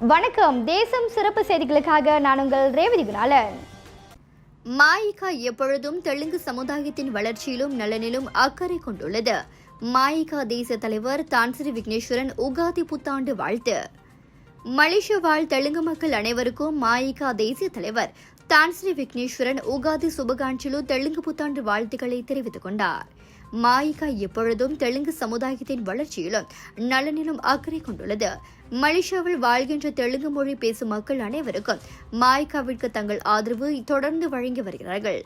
வணக்கம். தேசம் சிறப்பு செய்திகளுக்காக நான் உங்கள் ரேவதி குணாலன். மாயிகா எப்பொழுதும் தெலுங்கு சமுதாயத்தின் வளர்ச்சியிலும் நலனிலும் அக்கறை கொண்டுள்ளது. மாயிகா தேசிய தலைவர் தான்சிரி விக்னேஸ்வரன் உகாதி புத்தாண்டு வாழ்த்து. மலேசிய வாழ் தெலுங்கு மக்கள் அனைவருக்கும் மாயிகா தேசிய தலைவர் தான்சிரி விக்னேஸ்வரன் உகாதி சுபகாட்சியிலும் தெலுங்கு புத்தாண்டு வாழ்த்துக்களை தெரிவித்துக் கொண்டார். மாயிகா எப்பொழுதும் தெலுங்கு சமுதாயத்தின் வளர்ச்சியிலும் நலனிலும் அக்கறை கொண்டுள்ளது. மலேசியாவில் வாழ்கின்ற தெலுங்கு மொழி பேசும் மக்கள் அனைவருக்கும் மாயிகாவிற்கு தங்கள் ஆதரவு தொடர்ந்து வழங்கி வருகிறார்கள்.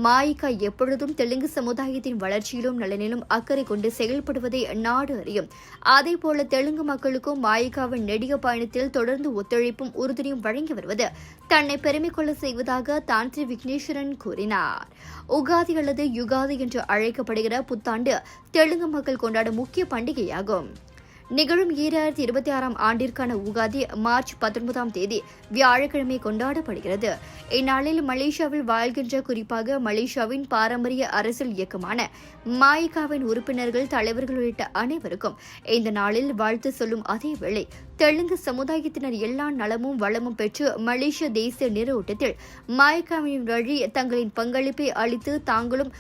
மாயிகா எப்பொழுதும் தெலுங்கு சமுதாயத்தின் வளர்ச்சியிலும் நலனிலும் அக்கறை கொண்டு செயல்படுவதை நாடு அறியும். அதேபோல தெலுங்கு மக்களுக்கும் மாயிகாவின் நெடிய பயணத்தில் தொடர்ந்து ஒத்துழைப்பும் உறுதுணையும் வழங்கி வருவது தன்னை பெருமை கொள்ள செய்வதாக தான்சிரி விக்னேஸ்வரன் கூறினார். உகாதி அல்லது யுகாதி என்று அழைக்கப்படுகிற புத்தாண்டு தெலுங்கு மக்கள் கொண்டாடும் முக்கிய பண்டிகையாகும். நிகழும் 2026 ஆண்டிற்கான உகாதி மார்ச் 19 வியாழக்கிழமை கொண்டாடப்படுகிறது. இந்நாளில் மலேசியாவில் வாழ்கின்ற குறிப்பாக மலேசியாவின் பாரம்பரிய அரசியல் இயக்கமான மாயிகாவின் உறுப்பினர்கள் தலைவர்கள் உள்ளிட்ட அனைவருக்கும் இந்த நாளில் வாழ்த்து சொல்லும் அதேவேளை தெலுங்கு சமுதாயத்தினர் எல்லா நலமும் வளமும் பெற்று மலேசிய தேசிய நீரோட்டத்தில் மாயிகாவின் வழி தங்களின் பங்களிப்பை அளித்து தாங்களும்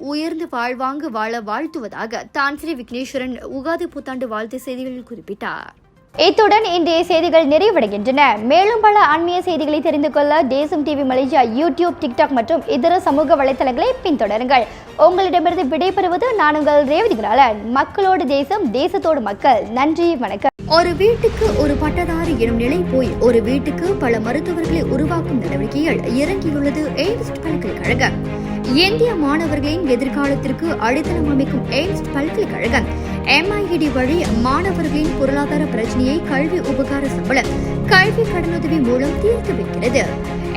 உயர்ந்து வாழ்வாங்கு வாழ வாழ்த்துவதாக தான்சிரி விக்னேஸ்வரன் உகாதி புத்தாண்டு வாழ்த்து செய்திகளில் குறிப்பிட்டார். இத்துடன் இன்றைய செய்திகள் நிறைவடைகின்றன. மேலும் பல ஆன்மீக செய்திகளை தெரிந்து கொள்ள தேசம் டிவி மலேசியா யூடியூப், டிக்டாக் மற்றும் இதர சமூக வலைதளங்களை பின்தொடருங்கள். உங்களிடமிருந்து விடைபெறுவது நான் உங்கள் ரேவதி குணாலன். மக்களோடு தேசம், தேசத்தோடு மக்கள். நன்றி, வணக்கம். ஒரு வீட்டுக்கு ஒரு பட்டதாரி எனும் நிலை போய் ஒரு வீட்டுக்கு பல மருத்துவர்களை உருவாக்கும் நடவடிக்கையில் இறங்கியுள்ளது எய்ம்ஸ் பல்கலைக்கழகம். இந்திய மாணவர்களின் எதிர்காலத்திற்கு அடித்தளம் அமைக்கும் எய்ம்ஸ் பல்கலைக்கழகம் MIED வழி மாணவர்களின் பொருளாதார பிரச்சனையை கல்வி உபகார சம்பளம், கல்வி கடனுதவி மூலம் தீர்த்து வைக்கிறது.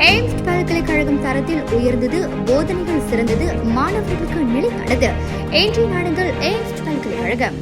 எய்ம்ஸ் பல்கலைக்கழகம் தரத்தில் உயர்ந்தது, போதனைகள் சிறந்தது, மாணவர்களுக்கு நிலையானது. இன்றைய நாடுகள் எய்ம்ஸ் பல்கலைக்கழகம்.